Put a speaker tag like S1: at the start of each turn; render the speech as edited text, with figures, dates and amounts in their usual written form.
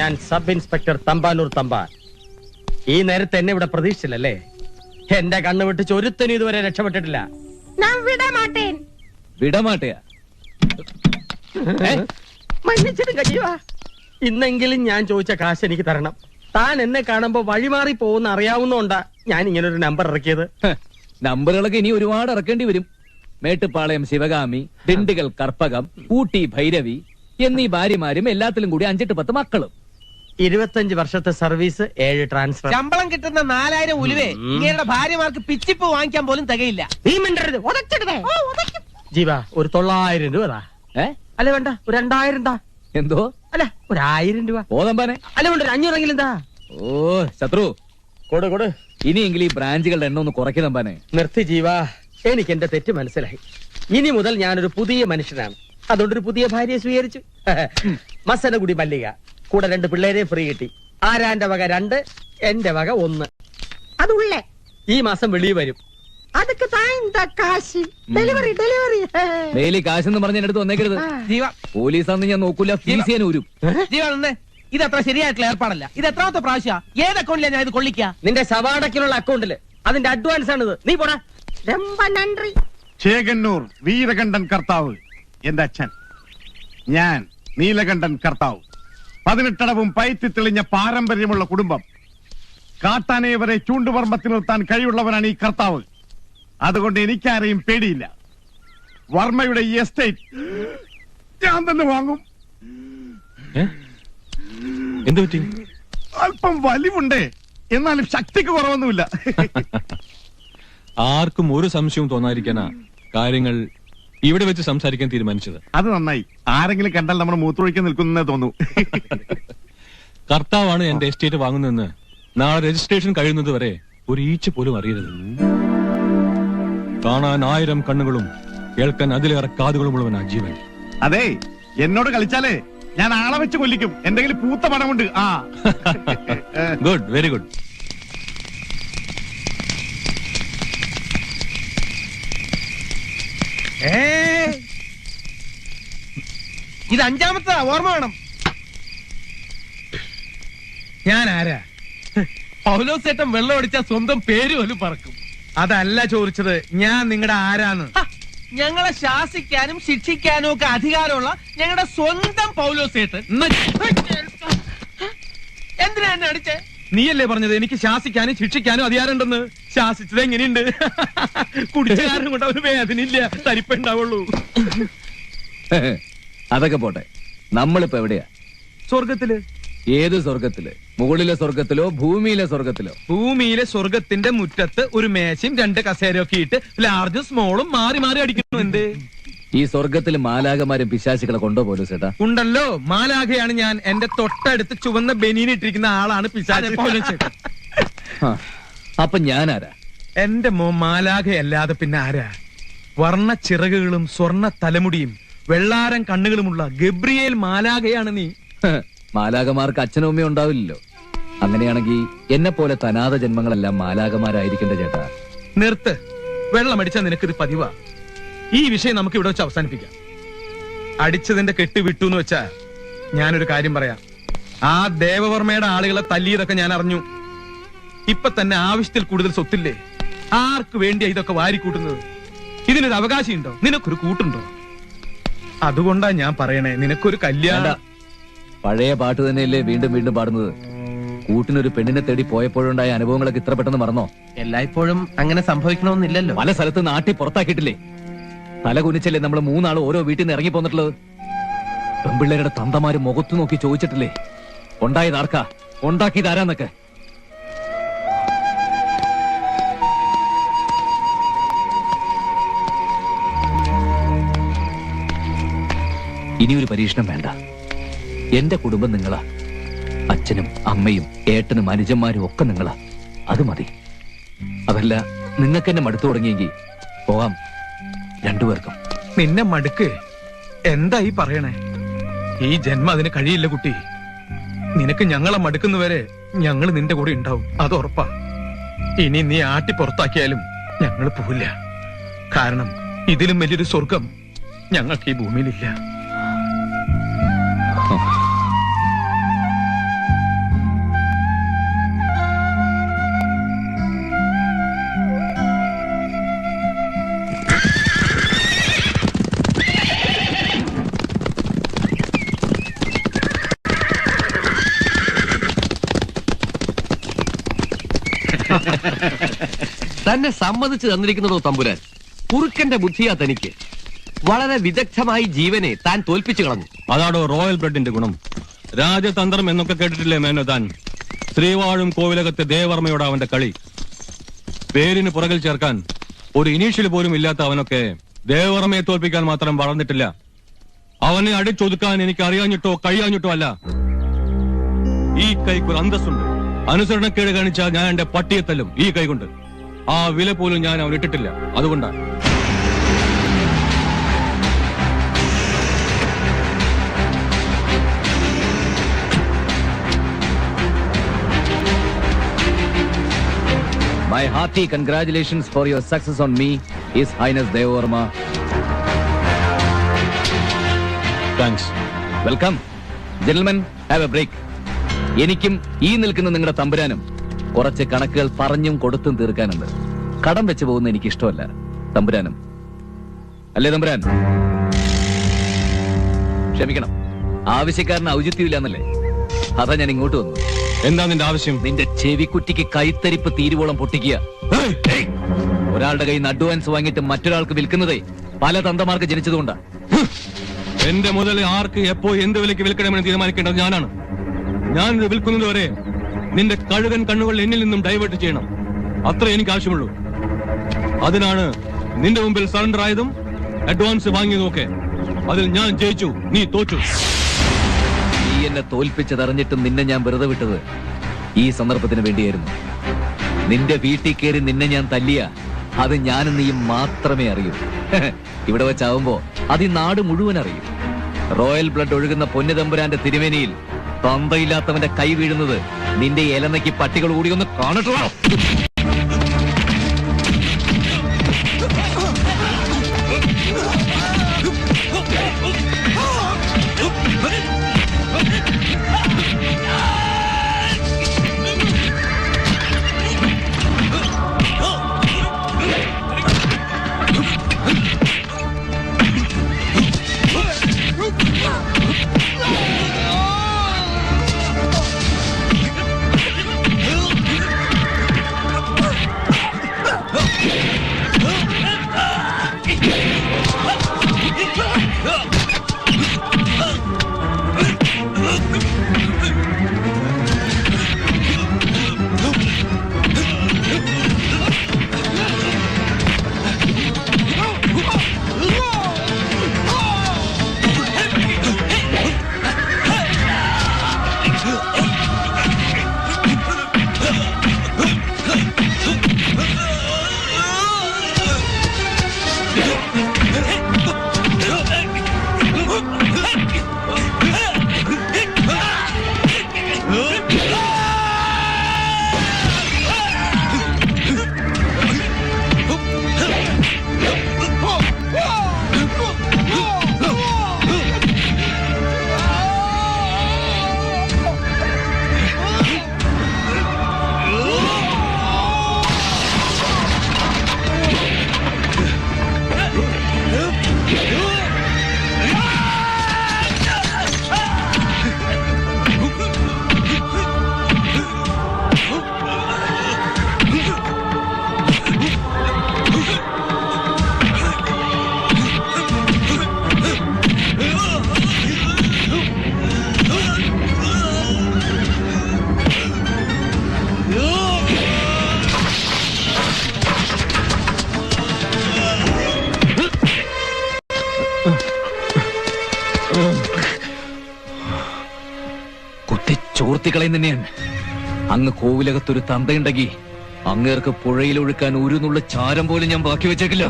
S1: ഞാൻ sub inspector Thampanoor Thampan. ഈ നേരത്തെ എന്നെ ഇവിടെ പ്രതീക്ഷിച്ചില്ലല്ലേ? എന്റെ കണ്ണു വിട്ട് ഒരുത്തനും ഇതുവരെ രക്ഷപ്പെട്ടിട്ടില്ല.
S2: വിടമാട്ടയാ?
S1: മன்னிച്ചിടുക ജീവ. ഇന്നെങ്കിലും ഞാൻ ചോദിച്ച കാശ് എനിക്ക് തരണം. താൻ എന്നെ കാണുമ്പോ വഴിമാറി പോകുന്ന അറിയാവുന്നോണ്ടാ ഞാൻ ഇങ്ങനെ ഒരു നമ്പർ ഇറക്കിയത്.
S2: നമ്പറുകളൊക്കെ ഇനി ഒരുപാട് ഇറക്കേണ്ടി വരും. മേട്ടുപ്പാളയം ശിവകാമി, ദിണ്ടിഗൽ കർപ്പകം, ഊട്ടി ഭൈരവി എന്നീ ഭാര്യമാരും എല്ലാത്തിലും കൂടി 5-10 മക്കളും.
S1: 25 വർഷത്തെ സർവീസ്, 7 ട്രാൻസ്ഫർ.
S3: ശമ്പളം കിട്ടുന്ന 4000 ഉലുവേ ഇങ്ങനെയുള്ള ഭാര്യമാർക്ക് പിച്ചിപ്പ് വാങ്ങിക്കാൻ പോലും തികയില്ല.
S1: നീ മിണ്ടരുത്, ജീവ. ഒരു 900 രൂപ താ. അല്ല വേണ്ട, ഒരു 2000 താ.
S2: എന്തോ?
S1: അല്ല, ഒരു 1000 രൂപ.
S2: ഓതമ്പാനെ.
S1: അല്ല വേണ്ട, ഒരു 500 എന്താ?
S2: ഓ ശത്രു,
S1: കൊടു.
S2: ഇനിയെങ്കിലും ഈ ബ്രാഞ്ചുകളുടെ എണ്ണം ഒന്ന് കുറയ്ക്കുന്നമ്പാനെ.
S1: നിർത്തി ജീവ. എനിക്ക് എന്റെ തെറ്റ് മനസ്സിലായി. ഇനി മുതൽ ഞാനൊരു പുതിയ മനുഷ്യനാണ്. അതുകൊണ്ടൊരു പുതിയ ഭാര്യയെ സ്വീകരിച്ചു. മസനഗുടി മല്ലിക. കൂടെ 2 പിള്ളേരെ ഫ്രീ കിട്ടി. ആരാന്റെ വക 2, എന്റെ വക 1. അതുള്ളേ ഈ മാസം വെളിയിൽ വരും. അതൊക്കെ
S2: ഡെയിലി കാശെന്ന് പറഞ്ഞ എന്റെ അടുത്ത് വന്നേക്കരുത്.
S3: ജീവ,
S2: പോലീസാന്ന് ഞാൻ നോക്കൂല, ഫീസ് ചെയ്യാൻ ഊരും.
S3: ജീവ നിന്ന്. ഇത് അത്ര ശരിയായിട്ടുള്ള ഏർപ്പാടല്ല. ഇത് എത്രാമത്തെ പ്രാവശ്യ? ഏത് അക്കൗണ്ടിലാണ് ഞാൻ ഇത് കൊള്ളിക്ക?
S1: നിന്റെ സവാടക്കിലുള്ള അക്കൗണ്ടില് അതിന്റെ അഡ്വാൻസ് ആണിത്. നീ പോടാ.
S4: ചേകന്നൂർ വീരകണ്ഠൻ കർത്താവ് എന്റെ അച്ഛൻ. ഞാൻ നീലകണ്ഠൻ കർത്താവ്. 18 പയറ്റി തെളിഞ്ഞ പാരമ്പര്യമുള്ള കുടുംബം. കാട്ടാനയെ വരെ ചൂണ്ടുപർമ്മത്തിൽ നിർത്താൻ കഴിവുള്ളവനാണ് ഈ കർത്താവ്. അതുകൊണ്ട് എനിക്കാരെയും പേടിയില്ല. വർമ്മയുടെ ഈ എസ്റ്റേറ്റ് ഞാൻ തന്നെ വാങ്ങും.
S5: എന്ത് പറ്റി?
S4: അല്പം വലിവുണ്ട്, എന്നാലും ശക്തിക്ക് കുറവൊന്നുമില്ല.
S5: ആർക്കും ഒരു സംശയവും തോന്നാതിരിക്കാനാ കാര്യങ്ങൾ ഇവിടെ വെച്ച് സംസാരിക്കാൻ തീരുമാനിച്ചത്.
S4: അത് നന്നായി. ആരെങ്കിലും കണ്ടാൽ നമ്മൾ മൂത്രമൊഴിക്കാൻ നിൽക്കുന്നേ തോന്നൂ.
S5: കർത്താവാണ് എന്റെ എസ്റ്റേറ്റ് വാങ്ങുന്നതെന്ന് നാളെ രജിസ്ട്രേഷൻ കഴിയുന്നത് വരെ ഒരു ഈച്ച പോലും അറിയരുത്. കാണാൻ 1000 കണ്ണുകളും കേൾക്കാൻ അതിലേറെ കാതുകളുമുള്ളവനാ ജീവൻ.
S4: അതെ, എന്നോട് കളിച്ചാലേ ഞാൻ ആളെ വെച്ച് കൊല്ലിക്കും. എന്തെങ്കിലും പൂത്ത പണമുണ്ട്.
S5: Good, very good.
S3: ഇത് 5ാമത്തെ ഓർമ്മ വേണം.
S6: ഞാൻ ആരാ?
S3: പൗലോസേട്ടൻ വെള്ളം അടിച്ചാൽ സ്വന്തം പേര് പോലും പറക്കും.
S6: അതല്ല ചോദിച്ചത്, ഞാൻ നിങ്ങളുടെ ആരാന്ന്.
S3: ഞങ്ങളെ ശാസിക്കാനും ശിക്ഷിക്കാനും ഒക്കെ അധികാരമുള്ള ഞങ്ങളുടെ സ്വന്തം പൗലോസേട്ടൻ. എന്തിനാ എന്നെ അടിച്ചേ?
S6: നീയല്ലേ പറഞ്ഞത് എനിക്ക് ശാസിക്കാനും ശിക്ഷിക്കാനും അധികാരമുണ്ടെന്ന്? ശാസിച്ചത് എങ്ങനെയുണ്ട്? കുടിച്ചുകാരനും കൊണ്ട് അവന് വേദനയില്ല, തരിപ്പുണ്ടാവുള്ളൂ.
S2: അതൊക്കെ പോട്ടെ, നമ്മളിപ്പോ എവിടെയാ?
S6: സ്വർഗത്തില്.
S2: ഏത് സ്വർഗത്തില്? മുകളിലെ സ്വർഗത്തിലോ ഭൂമിയിലെ സ്വർഗത്തിലോ?
S6: ഭൂമിയിലെ സ്വർഗത്തിന്റെ മുറ്റത്ത് ഒരു മേശയും 2 കസേരയൊക്കെ ഇട്ട് ലാർജും സ്മോളും മാറി മാറി അടിക്കുന്നു. എന്ത്?
S2: ഈ സ്വർഗത്തില് മാലാകമാരും പിശാചുക്കളെ കൊണ്ടോ പോലും ചേട്ടാ?
S6: ഉണ്ടല്ലോ, മാലാഖയാണ് ഞാൻ. എന്റെ തൊട്ടടുത്ത് ചുവന്ന ബനീനിട്ടിരിക്കുന്ന ആളാണ് പിശാച്.
S2: അപ്പൊ ഞാനാരാ?
S6: എന്റെ മാലാഖയല്ലാതെ പിന്നെ ആരാ? വർണ്ണ ചിറകുകളും സ്വർണ്ണ തലമുടിയും വെള്ളാരം കണ്ണുകളുമുള്ള ഗബ്രിയേൽ മാലാഖയാണ് നീ.
S2: മാലാകമാർക്ക് അച്ഛനും അമ്മയും ഉണ്ടാവില്ലല്ലോ. അങ്ങനെയാണെങ്കിൽ എന്നെ പോലെ തനാഥ ജന്മങ്ങളെല്ലാം മാലാകമാരായിരിക്കണ്ട ചേട്ടാ.
S6: നിർത്ത്. വെള്ളമടിച്ചാൽ നിനക്കിത് പതിവാ. ഈ വിഷയം നമുക്ക് ഇവിടെ വെച്ച് അവസാനിപ്പിക്കാം. അടിച്ചതിന്റെ കെട്ട് വിട്ടു എന്ന് വെച്ചാ ഞാനൊരു കാര്യം പറയാം. ആ ദേവവർമ്മയുടെ ആളുകളെ തല്ലിയതൊക്കെ ഞാൻ അറിഞ്ഞു. ഇപ്പൊ തന്നെ ആവശ്യത്തിൽ കൂടുതൽ സ്വത്തില്ലേ? ആർക്ക് വേണ്ടിയാ ഇതൊക്കെ വാരിക്കൂട്ടുന്നത്? ഇതിനൊരു അവകാശമുണ്ടോ? നിനക്കൊരു കൂട്ടുണ്ടോ? അതുകൊണ്ടാ ഞാൻ പറയണേ, നിനക്കൊരു കല്യാണം.
S2: പഴയ പാട്ട് തന്നെയല്ലേ വീണ്ടും വീണ്ടും പാടുന്നത്? കൂട്ടിനൊരു പെണ്ണിനെ തേടി പോയപ്പോഴുണ്ടായ അനുഭവങ്ങളൊക്കെ ഇത്ര പെട്ടെന്ന് മറന്നോ?
S3: എല്ലായ്പ്പോഴും അങ്ങനെ സംഭവിക്കണമെന്നില്ലല്ലോ.
S2: പല സ്ഥലത്ത് നാട്ടി പുറത്താക്കിയിട്ടില്ലേ? തല കുനിച്ചല്ലേ നമ്മൾ 3 ആള് ഓരോ വീട്ടിൽ നിന്ന് ഇറങ്ങി പോന്നിട്ടുള്ളത്? പെൺപിള്ളേരുടെ തന്തമാര് മുഖത്തു നോക്കി ചോദിച്ചിട്ടില്ലേ ഉണ്ടായതാർക്കാ, ഉണ്ടാക്കിയതാരാന്നൊക്കെ? ഇനിയൊരു പരീക്ഷണം വേണ്ട. എന്റെ കുടുംബം നിങ്ങളാ. അച്ഛനും അമ്മയും ഏട്ടനും അനുജന്മാരും ഒക്കെ നിങ്ങളാ. അത് മതി. അതല്ല, നിങ്ങൾക്ക് എന്നെ മടുത്തു തുടങ്ങിയെങ്കിൽ പോകാം 2 പേർക്കും.
S6: നിന്നെ മടുക്ക്? എന്താ ഈ പറയണേ? ഈ ജന്മം അതിന് കഴിയില്ല കുട്ടി. നിനക്ക് ഞങ്ങളെ മടുക്കുന്നവരെ ഞങ്ങൾ നിന്റെ കൂടെ ഉണ്ടാവും, അത് ഉറപ്പാ. ഇനി നീ ആട്ടി പുറത്താക്കിയാലും ഞങ്ങൾ പോവില്ല. കാരണം ഇതിലും വലിയൊരു സ്വർഗം ഞങ്ങൾക്ക് ഈ ഭൂമിയിലില്ല.
S7: തന്നെ സമ്മതിച്ചു തന്നിരിക്കുന്നതോ തമ്പുരാൻ? കുറുക്കന്റെ ബുദ്ധിയാ തനിക്ക്. വളരെ വിദഗ്ധമായി ജീവനെ താൻ തോൽപ്പിച്ചു കളഞ്ഞു.
S5: അതാടോ റോയൽ ബ്ലഡിന്റെ ഗുണം. രാജതന്ത്രം എന്നൊക്കെ കേട്ടിട്ടില്ലേ മേനോ താൻ? ശ്രീവാഴും കോവിലകത്തെ ദേവർമ്മയോട് അവന്റെ കളി. പേരിന് പുറകിൽ ചേർക്കാൻ ഒരു ഇനീഷ്യൽ പോലും ഇല്ലാത്ത അവനൊക്കെ ദേവർമ്മയെ തോൽപ്പിക്കാൻ മാത്രം വളർന്നിട്ടില്ല. അവനെ അടിച്ചൊതുക്കാൻ എനിക്ക് അറിയാഞ്ഞിട്ടോ കഴിയാഞ്ഞിട്ടോ അല്ല. ഈ കൈക്കൊരു അന്തസ്സുണ്ട്. അനുസരണക്കേട് കാണിച്ചാൽ ഞാൻ എന്റെ പട്ടിയെ തല്ലും ഈ കൈകൊണ്ട്. ആ വില പോലും ഞാൻ അവൻ ഇട്ടിട്ടില്ല. അതുകൊണ്ടാണ്
S2: My hearty congratulations for your success on me, His Highness Devavarma.
S5: Thanks.
S2: Welcome. Gentlemen, have a break. എനിക്കും ഈ നിൽക്കുന്ന നിങ്ങളുടെ തമ്പുരാനും കുറച്ച് കണക്കുകൾ പറഞ്ഞും കൊടുത്തും തീർക്കാനുണ്ട്. കടം വെച്ച് പോകുന്ന എനിക്ക് ഇഷ്ടമല്ല. തമ്പുരാനും അല്ലേ തമ്പുരാൻ? ക്ഷമിക്കണം, ആവശ്യക്കാരന് ഔചിത്യമില്ല എന്നല്ലേ? അതാ ഞാൻ ഇങ്ങോട്ട് വന്നു.
S5: എന്താ നിന്റെ ആവശ്യം?
S2: നിന്റെ ചെവിക്കുറ്റിക്ക് കൈത്തരിപ്പ് തീരുവോളം പൊട്ടിക്കുക. ഒരാളുടെ കയ്യിൽ നിന്ന് അഡ്വാൻസ് വാങ്ങിയിട്ട് മറ്റൊരാൾക്ക് വിൽക്കുന്നതേ പല തന്തമാർക്ക് ജനിച്ചതുകൊണ്ടാ.
S5: എന്റെ മുതൽ ആർക്ക് എപ്പോ എന്ത് വിലയ്ക്ക് വിൽക്കണമെന്ന് തീരുമാനിക്കേണ്ടത് ഞാനാണ്. ഞാൻ ഇത് വിൽക്കുന്നത് വരെ നിന്റെ കഴുകൻ കണ്ണുകൾ എന്നിൽ നിന്നും ഡൈവേർട്ട് ചെയ്യണം. അത്ര എനിക്ക് ആവശ്യമുള്ളൂ. അതിനാണ് നിന്റെ മുമ്പിൽ സറണ്ടർ ആയതും അഡ്വാൻസ് വാങ്ങിയതും ഒക്കെ. അതിൽ ഞാൻ ജയിച്ചു, നീ തോറ്റു.
S2: നീ എന്നെ തോൽപ്പിച്ചതറിഞ്ഞിട്ടും നിന്നെ ഞാൻ വെറുതെ വിട്ടത് ഈ സന്ദർഭത്തിന് വേണ്ടിയായിരുന്നു. നിന്റെ വീട്ടിൽ കയറി നിന്നെ ഞാൻ തല്ലിയ അത് ഞാനും നീയും മാത്രമേ അറിയൂ. ഇവിടെ വെച്ചാവുമ്പോ അത് ഈ നാട് മുഴുവൻ അറിയും. റോയൽ ബ്ലഡ് ഒഴുകുന്ന പൊന്നുതമ്പുരാന്റെ തിരുമേനിയിൽ തന്തയില്ലാത്തവന്റെ കൈ വീഴുന്നത് നിന്റെ ഇലനയ്ക്ക് പട്ടികൾ കൂടി ഒന്ന് കാണട്ടോ. ചോർത്തിക്കളയും തന്നെയാണ്. അങ്ങ് കോവിലകത്തൊരു തന്തയുണ്ടെങ്കിൽ അങ്ങേർക്ക് പുഴയിലൊഴുക്കാൻ ഒരു നുള്ള ചാരം പോലും ഞാൻ ബാക്കി വെച്ചേക്കില്ല.